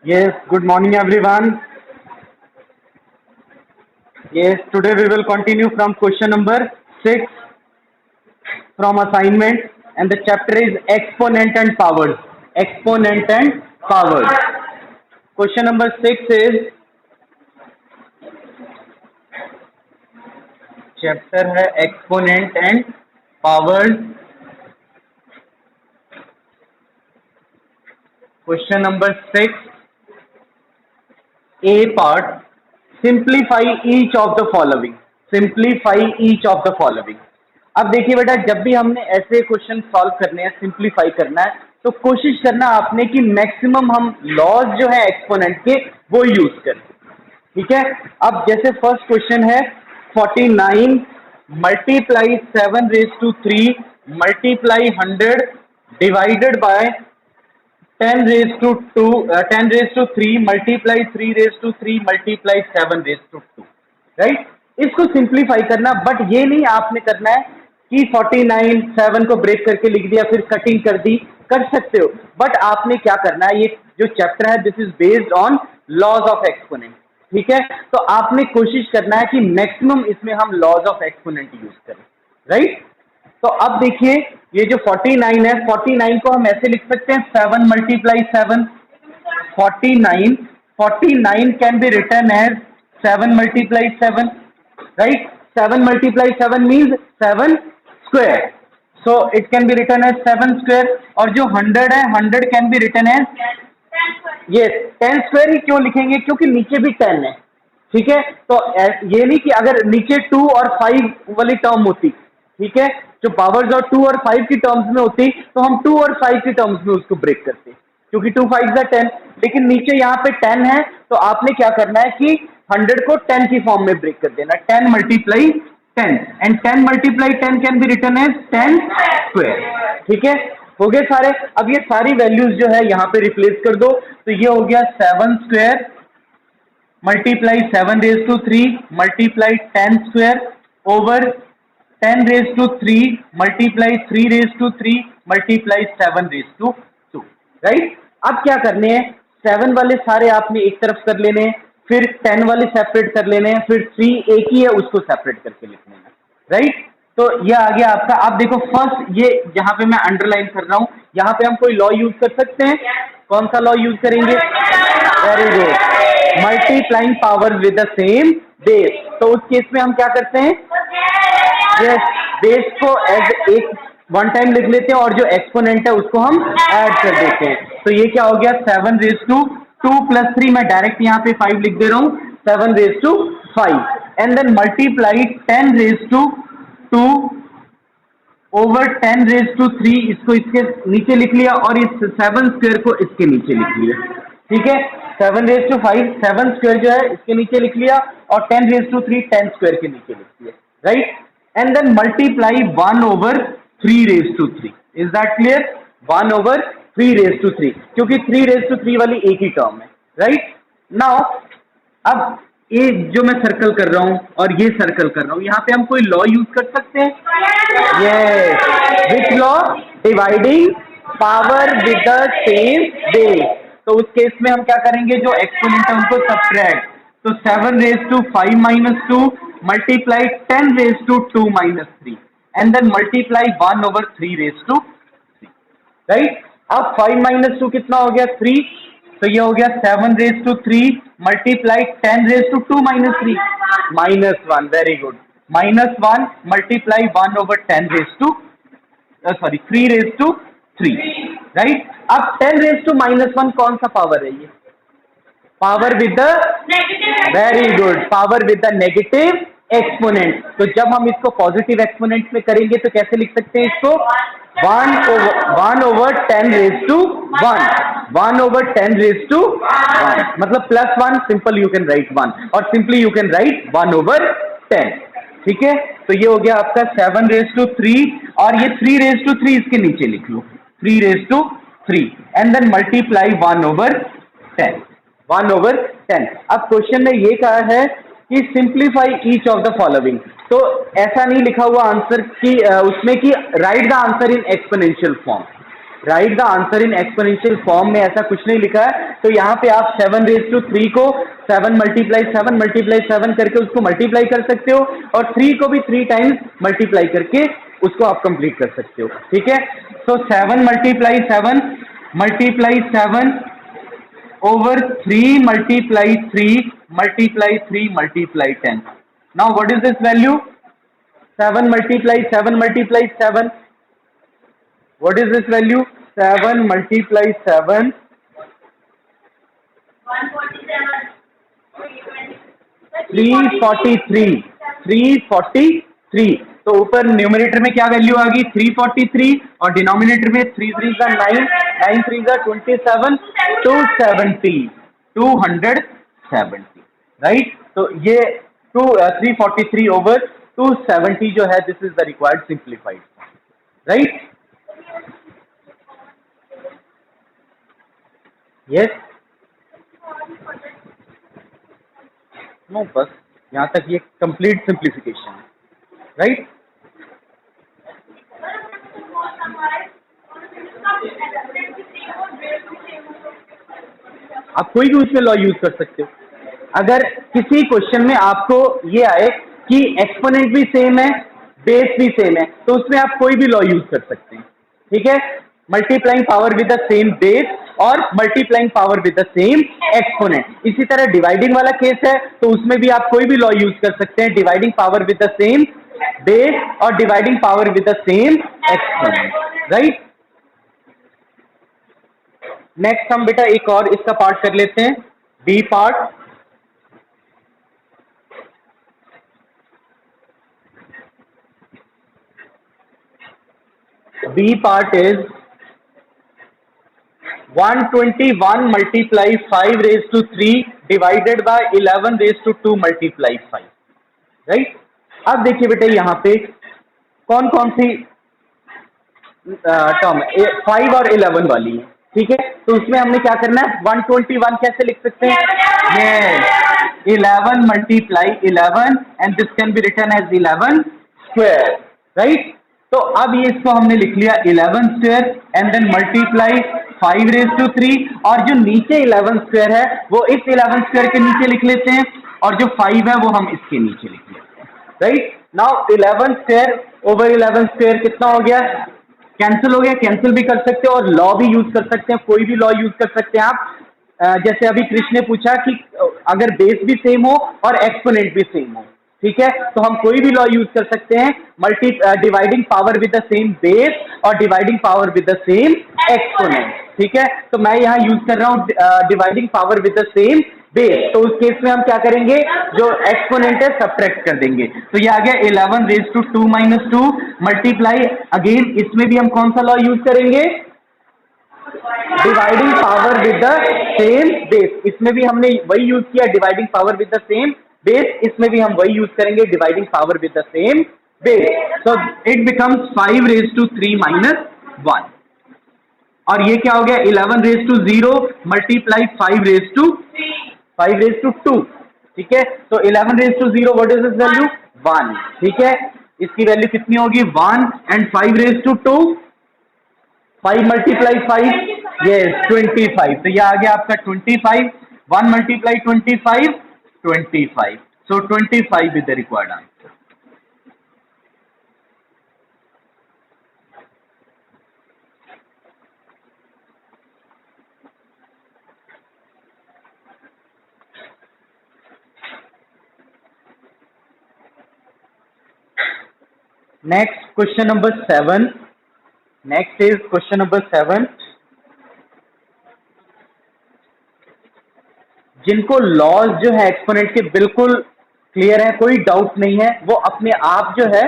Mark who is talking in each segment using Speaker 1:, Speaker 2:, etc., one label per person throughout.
Speaker 1: Yes, good morning everyone. Yes, today we will continue from question number 6 from assignment, and the chapter is exponent and powers. Exponent and powers. Question number 6 is chapter है exponent and powers. Question number 6, A part. Simplify each of the following. Simplify each of the following. अब देखिए बेटा, जब भी हमने ऐसे question solve करने हैं, सिंप्लीफाई करना है, तो कोशिश करना आपने कि मैक्सिमम हम लॉज जो है एक्सपोनेंट के वो यूज करें. ठीक है. अब जैसे फर्स्ट क्वेश्चन है 49 multiply 7 raise to 3 multiply 100 divided by 10 raised to 2 10 raised to 3 multiply 3 raised to 3 multiply 7 raised to 2. Right. इसको सिंप्लीफाई करना, बट ये नहीं आपने करना है कि 49 7 को ब्रेक करके लिख दिया फिर कटिंग कर दी. कर सकते हो, बट आपने क्या करना है, ये जो चैप्टर है this is based on laws of exponent. ठीक है. तो आपने कोशिश करना है कि मैक्सिमम इसमें हम लॉज ऑफ एक्सपोनेंट यूज करें. राइट. तो अब देखिए, ये जो 49 है, 49 को हम ऐसे लिख सकते हैं 7 multiply 7. 49 can be written as 7 multiply 7. Right. 7 multiply 7 means 7 square. So it can be written as 7 square. और जो 100 है, 100 कैन बी रिटर्न एज ये 10 स्क्वायर. ही क्यों लिखेंगे? क्योंकि नीचे भी 10 है. ठीक है. तो ये नहीं कि अगर नीचे 2 और 5 वाली टर्म होती, ठीक है, जो पावर्स और 2 और 5 की टर्म्स में होती, तो हम 2 और 5 की टर्म्स में उसको ब्रेक करते, क्योंकि 2 5 10. लेकिन नीचे यहाँ पे 10 है, तो आपने क्या करना है कि 100 को 10 की फॉर्म में ब्रेक कर देना. 10 multiply 10 and 10 multiply 10 can be written as 10 square. ठीक है. हो गए सारे. अब ये सारी वैल्यूज जो है यहाँ पे रिप्लेस कर दो, तो ये हो गया 7 square multiply 7 raise to 3 multiply 10 square over 10 raise to 3 multiply 3 raise to 3 multiply 7 raise to 2. Right. अब क्या करने हैं, 7 वाले सारे आपने एक तरफ कर लेने हैं, फिर 10 वाले सेपरेट कर लेने हैं, फिर 3 एक ही है उसको सेपरेट करके लिख लेना. राइट. तो ये आ गया आपका. आप देखो फर्स्ट, ये जहां पे मैं अंडरलाइन कर रहा हूं, यहाँ पे हम कोई लॉ यूज कर सकते हैं. कौन सा लॉ यूज करेंगे? Very good. Multiplying power with the same base. तो उस केस में हम क्या करते हैं, यस, बेस को एज एक वन टाइम लिख लेते हैं और जो एक्सपोनेंट है उसको हम ऐड कर देते हैं. तो ये क्या हो गया 7 रेज टू 2 प्लस 3, मैं डायरेक्ट यहाँ पे 5 लिख दे रहा हूँ, 7 raise to 5 and then multiply 10 raise to 2 over 10 raise to 3, इसको इसके नीचे लिख लिया और इस 7 स्क्वायर को इसके नीचे लिख लिया. ठीक है. 7 रेज टू 5 7 स्क्वायर जो है इसके नीचे लिख लिया और 10 रेज टू 3 10 स्क्वायर के नीचे लिख लिया. Right. And then multiply 1 over 3 raise to 3. Is that clear? 1 over 3 raise to 3, क्योंकि 3 रेज टू 3 वाली एक ही टर्म है. राइट. नाउ अब ये जो मैं सर्कल कर रहा हूं और ये सर्कल कर रहा हूं, यहाँ पे हम कोई लॉ यूज कर सकते हैं. Yes. Which law? Dividing power with the same base. तो उस केस में हम क्या करेंगे, जो एक्सपोनेंट है उनको सब्ट्रैक्ट. तो 7 raise to 5 minus 2 multiply 10 raise to 2 minus 3 and then multiply 1 over 3 raise to 3. Right. अब 5 माइनस 2 कितना हो गया? 3. तो ये हो गया 7 raise to 3 multiply 10 raise to 2 minus 3 minus 1. Very good. Minus 1 multiply 1 over 10 raise to 3 raise to 3. Right. अब 10 raise to minus 1 कौन सा पावर है? ये power with the, very good, power with the negative exponent. तो जब हम इसको positive exponent में करेंगे तो कैसे लिख सकते हैं इसको? 1 over 10 raise to 1 over 10 raise to 1, मतलब plus 1, simple you can write 1 और simply you can write 1 over 10. ठीक है. तो ये हो गया आपका 7 रेज टू 3 और ये 3 रेज टू 3 इसके नीचे लिख लो, 3 raise to 3 and then multiply 1 over 10. 1 over 10. अब क्वेश्चन में ये कहा है कि simplify each of the following. तो ऐसा नहीं लिखा हुआ आंसर कि उसमें कि write the answer in exponential form. Write the answer in exponential form में ऐसा कुछ नहीं लिखा है, तो यहाँ पे आप 7⁻³ को 7 × 7 करके उसको मल्टीप्लाई कर सकते हो, और 3 को भी 3 टाइम्स मल्टीप्लाई करके उसको आप कंप्लीट कर सकते हो। ठीक है, तो 7 × 7 over 3 multiply 3 multiply 3 multiply 10. Now what is this value? 7 multiply 7 multiply 7. What is this value? 7 multiply 7. 343. 343. तो ऊपर न्यूमरेटर में क्या वैल्यू आ गई? 343, और डिनोमिनेटर में 3 3 का 9, 9 3 का 27, 270, 270, राइट। तो ये 343 ओवर 270 जो है, this is the required simplified, right. Yes, no, बस यहाँ तक ये कंप्लीट सिंप्लीफिकेशन है, राइट। आप कोई भी उसमें लॉ यूज कर सकते हो। अगर किसी क्वेश्चन में आपको ये आए कि एक्सपोनेंट भी सेम है, बेस भी सेम है, तो उसमें आप कोई भी लॉ यूज कर सकते हैं। ठीक है, multiplying power with the same base और multiplying power with the same exponent. इसी तरह डिवाइडिंग वाला केस है, तो उसमें भी आप कोई भी लॉ यूज कर सकते हैं, dividing power with the same base और dividing power with the same exponent, right. Next हम बेटा एक और इसका पार्ट कर लेते हैं, b part. B part is 121 multiply 5 raised to 3 divided by 11 raised to 2 multiply 5, right. अब देखिए बेटा यहाँ पे कौन कौन सी टर्म 5 और 11 वाली है। ठीक है, तो उसमें हमने क्या करना है, 121 कैसे लिख सकते हैं? ये 11 multiply 11 and this can be written as 11 square, right. तो अब ये इसको हमने लिख लिया 11 square and then multiply 5 raise to 3, और जो नीचे 11 स्क्वायर है वो इस 11 स्क्वायर के नीचे लिख लेते हैं, और जो 5 है वो हम इसके नीचे लिख लेते हैं, right. Now 11 square over 11 square कितना हो गया? कैंसिल हो गया, कैंसिल भी कर सकते हो और लॉ भी यूज कर सकते हैं, कोई भी लॉ यूज कर सकते हैं आप। जैसे अभी कृष्ण ने पूछा कि अगर बेस भी सेम हो और एक्सपोनेंट भी सेम हो, ठीक है, तो हम कोई भी लॉ यूज कर सकते हैं, dividing power with the same base और dividing power with the same exponent. ठीक है, तो मैं यहाँ यूज कर रहा हूँ dividing power with the same base, तो उस केस में हम क्या करेंगे, जो एक्सपोनेंट है सब्ट्रैक्ट कर देंगे। तो ये आ गया 11 रेज टू 2 - 2 मल्टीप्लाई, अगेन इसमें भी हम कौन सा लॉ यूज करेंगे, dividing power with the same base. इसमें भी हमने वही यूज किया, dividing power with the same base, इसमें भी हम वही यूज करेंगे, dividing power with the same base. So it becomes 5 raise to 3 - 1, और ये क्या हो गया, 11 raise to 0 multiply 5 raise to 2। ठीक है, तो 11 raise to 0 what is this value, 1। ठीक है, इसकी वैल्यू कितनी होगी, 1, and 5 raise to 2, 5 multiply 5, yes 25। तो ये आ गया आपका 25, 1 multiply 25, 25। So 25 is the required answer. Next question number 7. Next is question number 7. जिनको लॉज जो है एक्सपोनेंट के बिल्कुल क्लियर है, कोई डाउट नहीं है, वो अपने आप जो है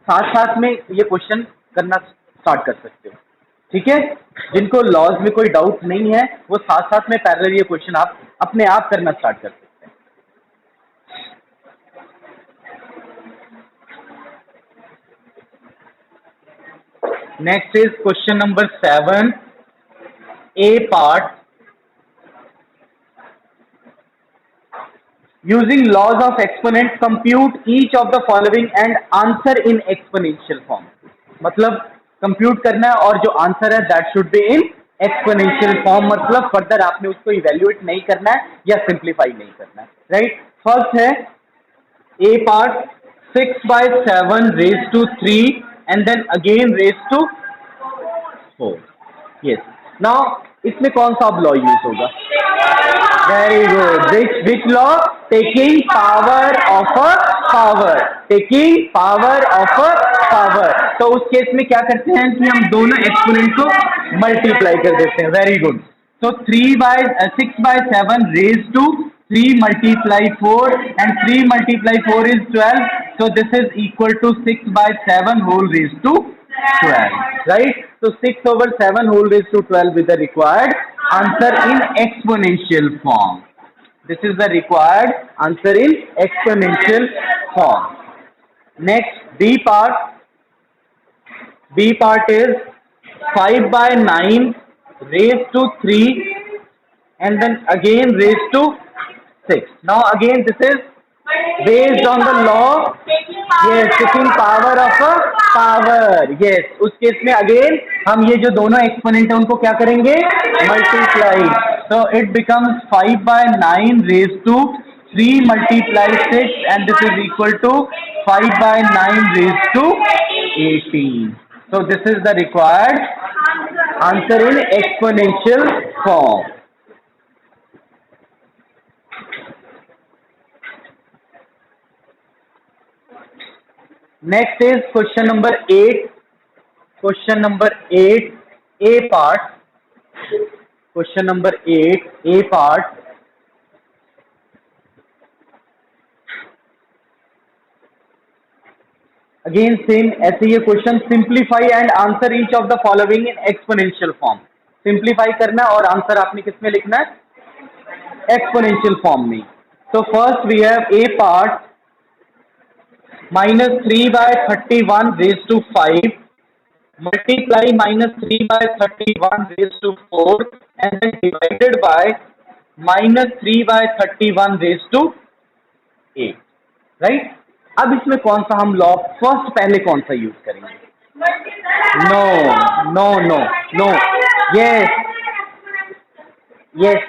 Speaker 1: साथ साथ में ये क्वेश्चन करना स्टार्ट कर सकते हो। ठीक है, जिनको लॉज में कोई डाउट नहीं है वो साथ साथ में पैरेलल ये क्वेश्चन आप अपने आप करना स्टार्ट कर सकते हैं। Next is question number 7, A part. Using laws of exponent, compute each of the following and answer in exponential form. मतलब कंप्यूट करना है, और जो आंसर है that should be in exponential form, मतलब फर्दर आपने उसको इवेल्युएट नहीं करना है या सिंप्लीफाई नहीं करना है, राइट। फर्स्ट है a part 6/7 raise to 3 and then again raise to 4। Yes, now इसमें कौन सा अब लॉ यूज होगा? Very good, which law? Taking power of a power, taking power of a power. तो उस केस में क्या करते हैं कि हम दोनों एक्सपोनेंट को मल्टीप्लाई कर देते हैं। Very good. तो 6/7 raise to 3 multiply 4 and 3 multiply 4 is 12. So this is equal to 6/7 whole raised to 12. Right? So 6 over 7 whole raised to 12 is the required answer in exponential form. This is the required answer in exponential form. Next, B part. B part is 5/9 raised to 3 and then again raised to 6. Now again this is based on the law, yes, taking power of a power, yes। उस case में again हम ये जो दोनों exponent है उनको क्या करेंगे? Multiply. so it becomes 5/9 raised to 3 multiply 6 and this is equal to 5/9 raised to 18. So this is the required answer in exponential form. Next is question number 8. Question number 8, A part. Question number 8, A part. Again same ऐसे ये question, simplify and answer each of the following in exponential form. Simplify करना और answer आपने किस में लिखना है? Exponential form में। तो first we have a part -3/31 raised to 5 multiply -3/31 raised to 4 and then divided by -3/31 raised to 8, right. अब इसमें कौन सा हम लॉ फर्स्ट पहले कौन सा यूज करेंगे? No no no no, yes yes,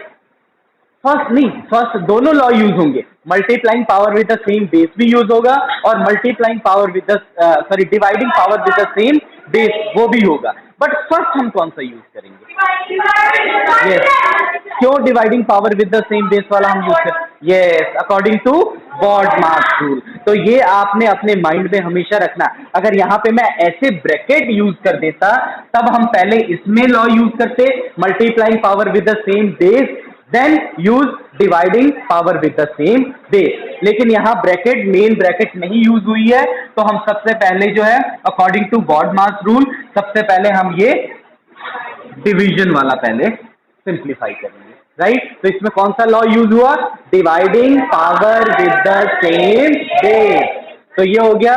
Speaker 1: first नहीं, फर्स्ट दोनों लॉ यूज होंगे। Multiplying power with the same base भी यूज होगा और multiplying power with the dividing power with the same base वो भी होगा। बट फर्स्ट हम कौन सा यूज करेंगे? यस, क्यों dividing power with the same base वाला हम यूज करें? Yes, according to BODMAS rule. तो ये आपने अपने माइंड में हमेशा रखना। अगर यहाँ पे मैं ऐसे ब्रैकेट यूज कर देता तब हम पहले इसमें लॉ यूज करते, multiplying power with the same base, then use dividing power with the same base. लेकिन यहाँ ब्रैकेट, मेन ब्रैकेट नहीं यूज हुई है, तो हम सबसे पहले जो है अकॉर्डिंग टू BODMAS रूल सबसे पहले हम ये डिवीजन वाला पहले सिंप्लीफाई करेंगे, राइट। तो इसमें कौन सा लॉ यूज हुआ? Dividing power with the same base. तो ये हो गया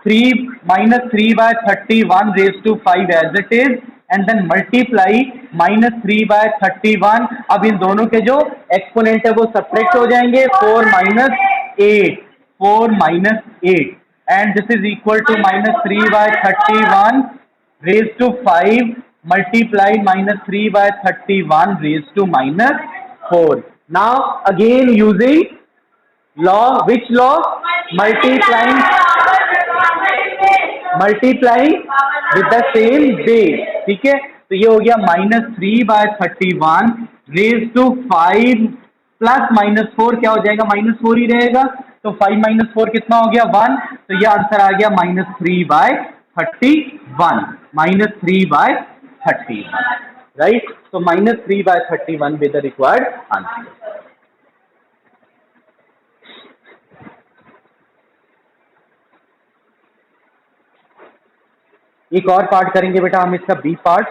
Speaker 1: 3 -3/31 raised to 5 as it is and then multiply -3/31। अब इन दोनों के जो एक्सपोनेंट है वो सब्ट्रैक्ट हो जाएंगे, 4 -8 and this is equal to -3/31 raised to 5 multiply -3/31 raised to -4. Now again using law, which law? multiplying with the same base, ठीक है। तो ये हो गया -3/31 raised to 5 प्लस -4 क्या हो जाएगा? -4 ही रहेगा। तो 5 - 4 कितना हो गया? 1। तो ये आंसर आ गया -3/31, -3/31, राइट। तो -3/31 विद द रिक्वायर्ड आंसर। एक और पार्ट करेंगे बेटा हम इसका, बी पार्ट।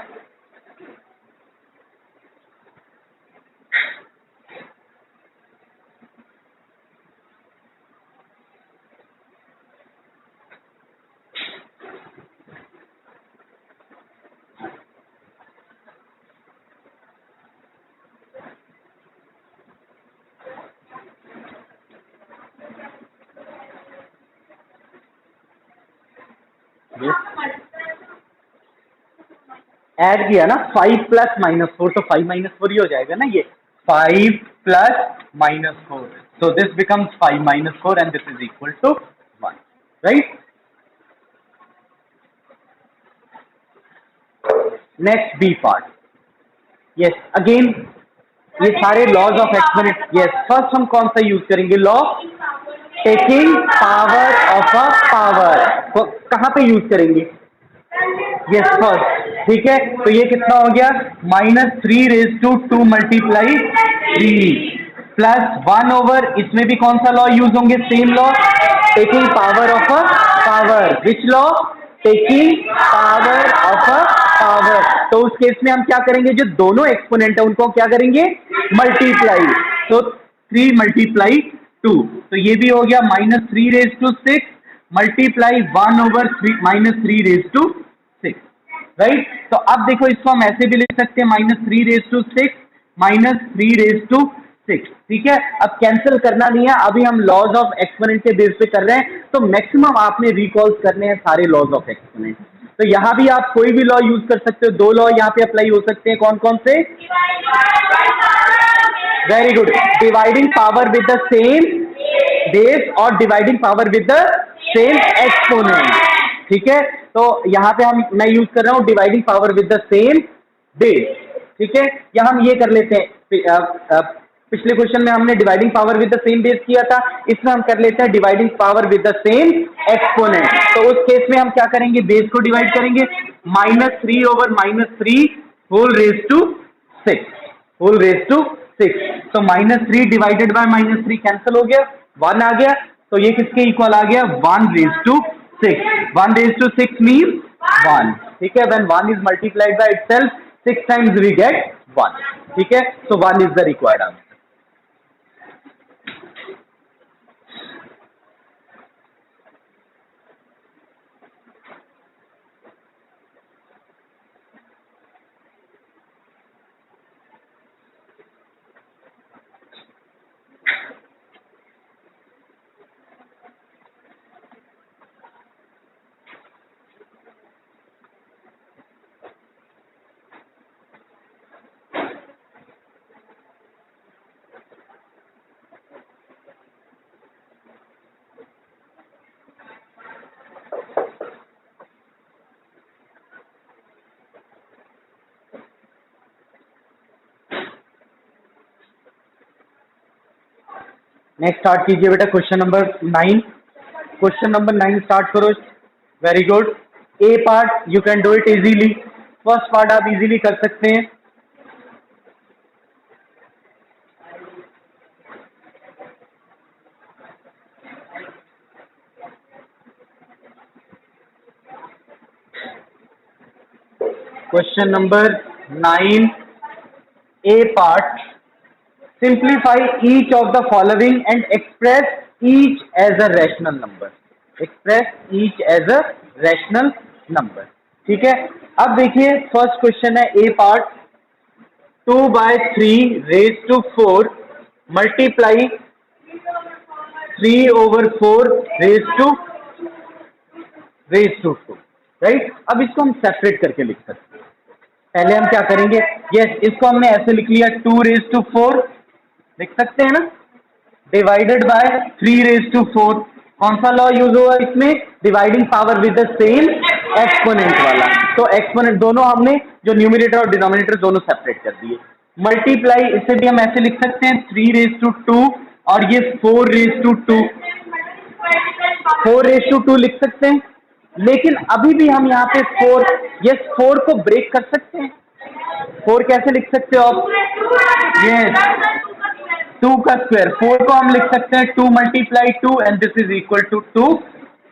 Speaker 1: ऐड किया ना 5 प्लस माइनस 4, तो 5 माइनस 4 ही हो जाएगा ना ये, 5 plus minus 4, so this becomes 5 minus 4 and this is equal to 1, right? Next B part. Yes, again ये सारे laws of exponent. Yes, first हम कौन सा यूज करेंगे? Law taking power of a power. कहां पे यूज करेंगे? Yes, first. ठीक है, तो ये कितना हो गया? -3^2 मल्टीप्लाई 3 प्लस 1 ओवर, इसमें भी कौन सा लॉ यूज होंगे? Same law, taking power of a power. Which law? Taking power of a power. तो उस केस में हम क्या करेंगे? जो दोनों एक्सपोनेंट है उनको क्या करेंगे? मल्टीप्लाई. तो 3 मल्टीप्लाई 2, तो ये भी हो गया -3^6 मल्टीप्लाई 1 ओवर -3^6, राइट? तो अब देखो, इसको हम ऐसे भी लिख सकते हैं -3^6 -3^6. ठीक है, अब कैंसिल करना नहीं है, अभी हम लॉज ऑफ एक्सपोनेंट के बेस पे कर रहे हैं, तो मैक्सिमम आपने रिकॉल करने हैं सारे लॉज ऑफ एक्सपोनेंट. तो यहां भी आप कोई भी लॉ यूज कर सकते हो. 2 लॉ यहां पे अप्लाई हो सकते हैं. कौन कौन से? Very good. Dividing power with the same base और dividing power with the same exponent. ठीक है, तो यहां पे मैं यूज कर रहा हूं dividing power with the same base. ठीक है, या हम ये कर लेते हैं, पिछले क्वेश्चन में हमने dividing power with the same base किया था, इसमें हम कर लेते हैं dividing power with the same exponent. तो उस केस में हम क्या करेंगे? बेस को डिवाइड करेंगे. -3 ओवर -3 होल रेज टू 6. तो -3 डिवाइडेड बाय -3 कैंसिल हो गया, 1 आ गया. तो ये किसके इक्वल आ गया? 1/6. 1/6 मीन 1. ठीक है, when 1 is multiplied by itself 6 times we get 1. ठीक है, so 1 is the required answer. Next start कीजिए बेटा, question number 9. Question number 9 start करो. Very good. A part you can do it easily. First part आप easily कर सकते हैं. Question number 9 a part. Simplify each of the following and express each as a rational number. Express each as a rational number. ठीक है, अब देखिए first question है a part. 2/3^4 multiply 3/4 raise to 2. Right, अब इसको हम सेपरेट करके लिख सकते हैं. पहले हम क्या करेंगे? यस, इसको हमने ऐसे लिख लिया 2/4 लिख सकते हैं ना, डिवाइडेड बाय 3/4. कौन सा लॉ यूज हुआ इसमें? Dividing power with the same exponent वाला. तो एक्सपोनेंट दोनों हमने, जो न्यूमरेटर और डिनोमिनेटर दोनों सेपरेट कर दिए. मल्टीप्लाई, इसे भी हम ऐसे लिख सकते हैं 3/2 और ये 4/2. 4/2 लिख सकते हैं, लेकिन अभी भी हम यहाँ पे 4 को ब्रेक कर सकते हैं. 4 कैसे लिख सकते हो आप? यस, 2 का स्क्वायर. 4 को हम लिख सकते हैं 2 × 2 and this is equal to 2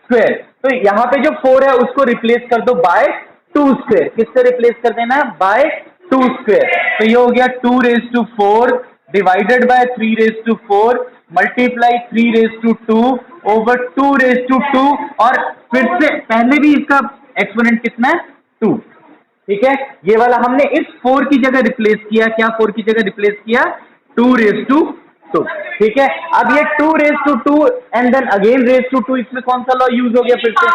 Speaker 1: square. तो यहाँ पे जो 4 है उसको रिप्लेस कर दो बाय 2 स्क्वायर. किससे रिप्लेस कर देना? By 2 square. तो ये हो गया 2/4 डिवाइडेड बाय 3/4 मल्टीप्लाई 3/2 ओवर 2/2. और फिर से पहले भी इसका एक्सपोनेंट कितना है? 2. ठीक है, ये वाला हमने इस 4 की जगह रिप्लेस किया. क्या 4 की जगह रिप्लेस किया? 2/2. ठीक है, अब ये 2/2 एंड देन अगेन (2), इसमें कौन सा लॉ यूज हो गया? फिर से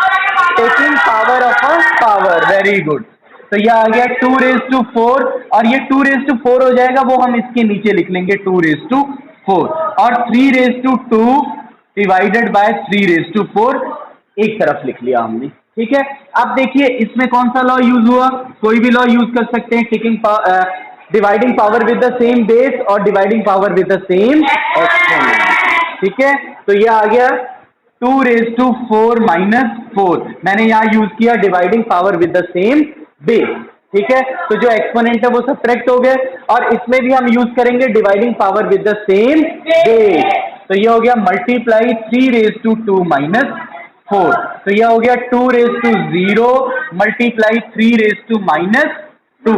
Speaker 1: taking power of a power. Very good. तो यह आ गया 2 रेज टू 4 और ये 2 रेज टू 4 हो जाएगा, वो हम इसके नीचे लिख लेंगे 2 रेज टू 4 और 3 raise to 2 divided by 3 raise to 4 एक तरफ लिख लिया हमने। ठीक है, अब देखिए इसमें कौन सा लॉ यूज हुआ, कोई भी लॉ यूज कर सकते हैं, dividing power with the same base और dividing power with the same exponent. ठीक है, तो ये आ गया 2 रेज टू 4 माइनस 4, मैंने यहाँ यूज किया dividing power with the same base. ठीक है, तो जो एक्सपोनेंट है वो सब्ट्रैक्ट हो गए और इसमें भी हम यूज करेंगे dividing power with the same base. तो ये हो गया मल्टीप्लाई 3 रेज टू 2 माइनस 4, तो यह हो गया 2 raise to 0 multiply 3 raise to minus 2,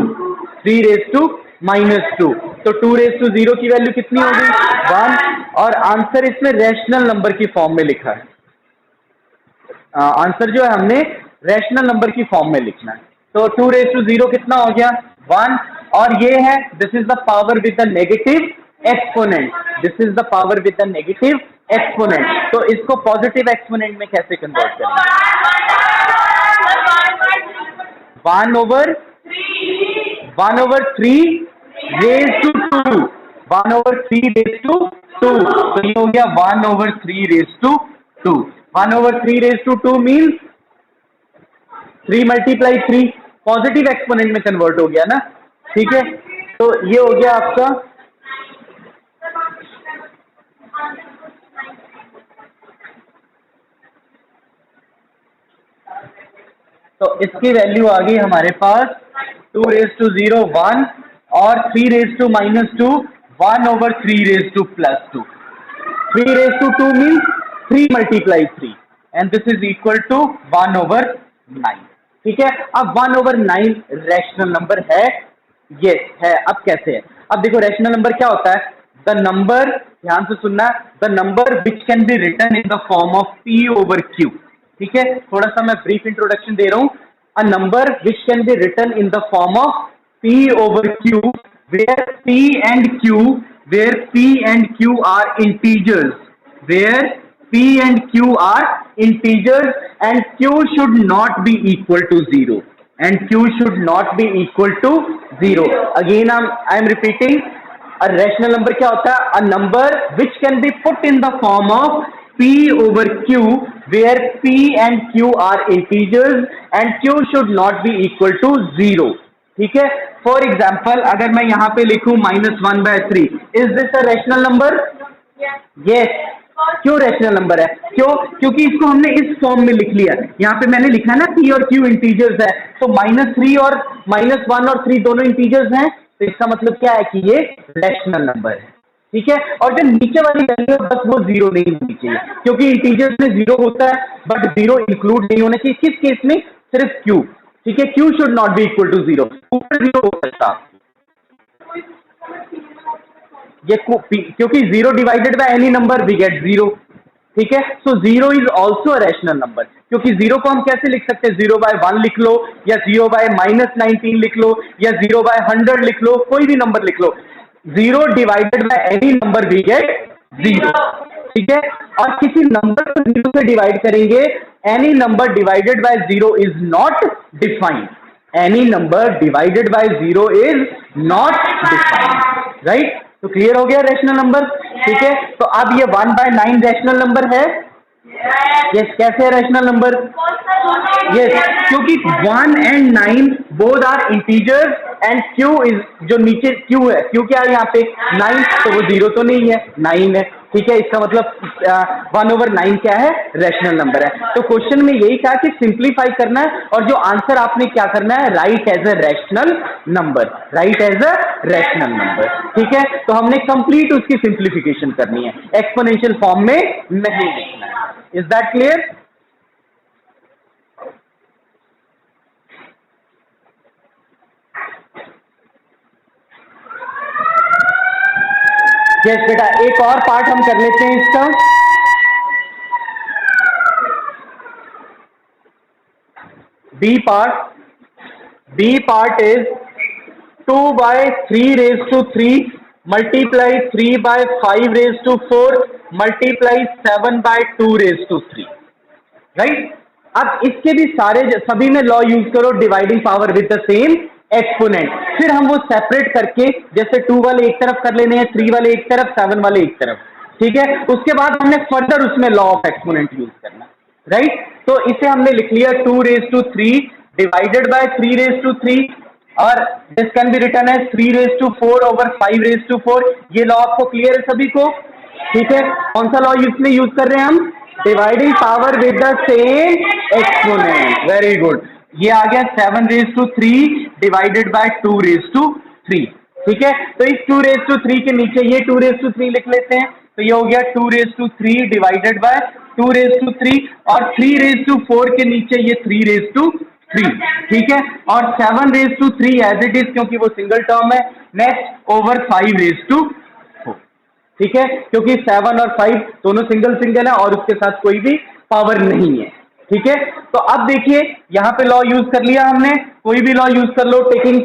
Speaker 1: 3 raise to minus 2, तो 2 रेज टू 0 की वैल्यू कितनी होगी 1 और आंसर इसमें रैशनल नंबर की फॉर्म में लिखा है। आंसर जो है हमने रैशनल नंबर की फॉर्म में लिखना है, तो 2 रेज टू 0 कितना हो गया 1 और ये है this is the power with the negative exponent, this is the power with the negative exponent. तो इसको पॉजिटिव एक्सपोनेंट में कैसे कन्वर्ट करेंगे 1 over 3 raise to 2, 1 over 3 raise to 2, तो ये हो गया 1 over 3 raise to 2, 1 over 3 raise to 2 means 3 multiply 3 positive exponent में कन्वर्ट हो गया ना। ठीक है, तो ये हो गया आपका तो इसकी वैल्यू आ गई हमारे पास 2 रेज टू 0 1 और 3 raise to minus 2 1 over 3 raise to plus 2, 3 raise to 2 means 3 multiply 3 and this is equal to 1 over 9। ठीक है, अब 1 ओवर 9 रैशनल नंबर है, ये है। अब कैसे है, अब देखो रैशनल नंबर क्या होता है, द नंबर, ध्यान से सुनना, the number which can be written in the form of p over q। ठीक है, थोड़ा सा मैं ब्रीफ इंट्रोडक्शन दे रहा हूं, a number which can be written in the form of p over q where p and q are integers, where p and q are integers and q should not be equal to 0 and q should not be equal to 0। again I am repeating, a rational number क्या होता है, a number which can be put in the form of p over q where p and q are integers and q should not be equal to 0। ठीक है, for example अगर मैं यहाँ पे लिखूं -1/3, is this a rational number? Yes. क्यों rational number है, क्यों, क्योंकि इसको हमने इस फॉर्म में लिख लिया। यहाँ पे मैंने लिखा ना p और q इंटीजर्स है, तो -3 और -1 और 3 दोनों इंटीजर्स हैं, तो इसका मतलब क्या है कि ये रैशनल नंबर है। ठीक है, और जो नीचे वाली वैल्यू है बस वो 0 नहीं होनी चाहिए, क्योंकि इंटीजर्स में 0 होता है बट 0 इंक्लूड नहीं होना चाहिए। किस केस में, सिर्फ q। ठीक है, q should not be equal to 0, ऊपर 0 हो सकता, ये क्योंकि 0 divided by any number we get 0। ठीक है, so 0 is also a rational number, क्योंकि 0 को हम कैसे लिख सकते हैं, 0/1 लिख लो या 0/-19 लिख लो या 0/100 लिख लो, कोई भी नंबर लिख लो, 0 divided by any number we get 0। ठीक है, और किसी नंबर को 0 से डिवाइड करेंगे, any number divided by 0 is not defined, any number divided by 0 is not defined, right. तो क्लियर हो गया रैशनल नंबर। ठीक है, तो अब ये 1/9 रैशनल नंबर है। यस, कैसे है रैशनल नंबर? यस, क्योंकि 1 and 9 both are integers and q is, जो नीचे q है, q क्या है यहाँ पे 9, तो वो 0 तो नहीं है, 9 है। ठीक है, इसका मतलब 1 ओवर 9 क्या है, रैशनल नंबर है। तो क्वेश्चन में यही कहा कि सिंप्लीफाई करना है और जो आंसर आपने क्या करना है, write as a rational number, write as a rational number. ठीक है, तो हमने कंप्लीट उसकी सिंप्लीफिकेशन करनी है, एक्सपोनेंशियल फॉर्म में नहीं लिखना है। Is that clear? यस बेटा, एक और पार्ट हम कर लेते हैं इसका। B part is 2/3 raise to 3 multiply 3/5 raise to 4 multiply 7/2 raise to 3, right. अब इसके भी सभी में लॉ यूज करो, dividing power with the same exponent. फिर हम वो सेपरेट करके, जैसे 2 वाले एक तरफ कर लेने हैं, 3 वाले एक तरफ, 7 वाले एक तरफ, ठीक है। उसके बाद हमने फर्दर उसमें लॉ ऑफ एक्सपोनेंट यूज करना, राइट। तो इसे हमने लिख लिया 2⁻³ डिवाइडेड बाय 3⁻3, और this can be written as 3⁻4 over 5⁻4। ये लॉ आपको क्लियर है सभी को, ठीक है। कौन सा लॉ इसमें यूज कर रहे हैं हम? Dividing power with the same exponent. Very good, ये आ गया 7⁻3 डिवाइडेड बाय 2⁻3, ठीक है। तो इस 2⁻3 के नीचे ये 2⁻3 लिख लेते हैं, तो ये हो गया 2⁻3 डिवाइडेड बाय 2⁻3, और 3⁻4 के नीचे ये 3⁻3, ठीक है। और 7⁻3 एज इट इज, क्योंकि वो सिंगल टर्म है। नेक्स्ट ओवर 5⁻4, ठीक है, क्योंकि 7 और 5 दोनों सिंगल सिंगल है और उसके साथ कोई भी पावर नहीं है, ठीक है। तो अब देखिए यहां पे लॉ यूज कर लिया हमने, कोई भी लॉ यूज कर लो, taking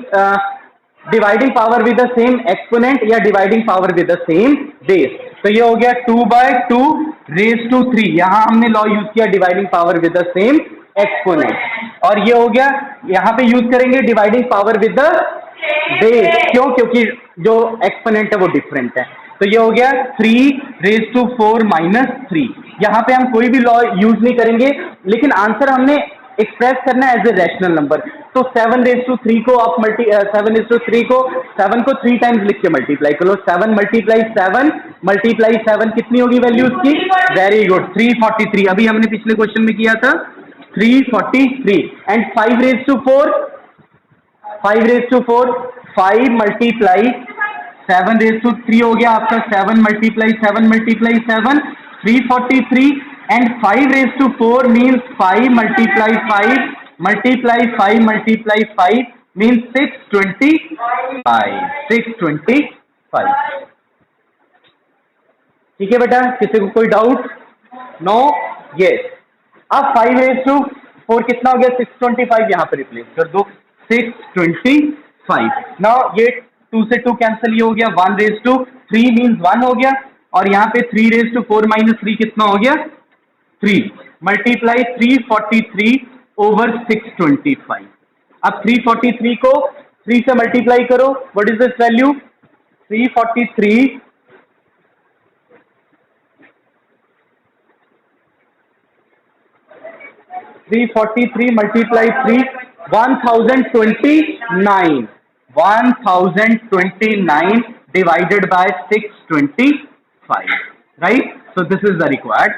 Speaker 1: dividing power with the same exponent या dividing power with the same base. तो ये हो गया 2/2⁻3, यहां हमने लॉ यूज किया dividing power with the same exponent, और ये हो गया, यहां पे यूज करेंगे dividing power with the base, क्यों? क्योंकि जो एक्सपोनेंट है वो डिफरेंट है। तो ये हो गया 3⁻4 - 3। यहां पे हम कोई भी लॉ यूज नहीं करेंगे, लेकिन आंसर हमने एक्सप्रेस करना है एज ए रैशनल नंबर। तो 7⁻3 को आप 7 को 3 टाइम्स लिख के मल्टीप्लाई करो। 7 मल्टीप्लाई 7 कितनी होगी वैल्यू उसकी? Very good, 343। अभी हमने पिछले क्वेश्चन में किया था 343। एंड 5⁻4, 5 मल्टीप्लाई 7⁻3 हो गया आपका। 7 multiply 7 343, and 5⁻4 means 5 multiply 5 means 625। ठीक है बेटा, किसी को कोई डाउट? नो? यस। अब 5⁻4 कितना हो गया? 625, यहां पर रिप्लेस कर दो 625। नाउ ये 2 से 2 कैंसिल, ये हो गया 1⁻3 मीन्स 1 हो गया, और यहाँ पे 3⁻4 - 3 कितना हो गया? 3 मल्टीप्लाई 343 ओवर 625। अब 343 को 3 से मल्टीप्लाई करो, what is this value? 343 multiply 3, 1029 divided by 625, right? So this is the required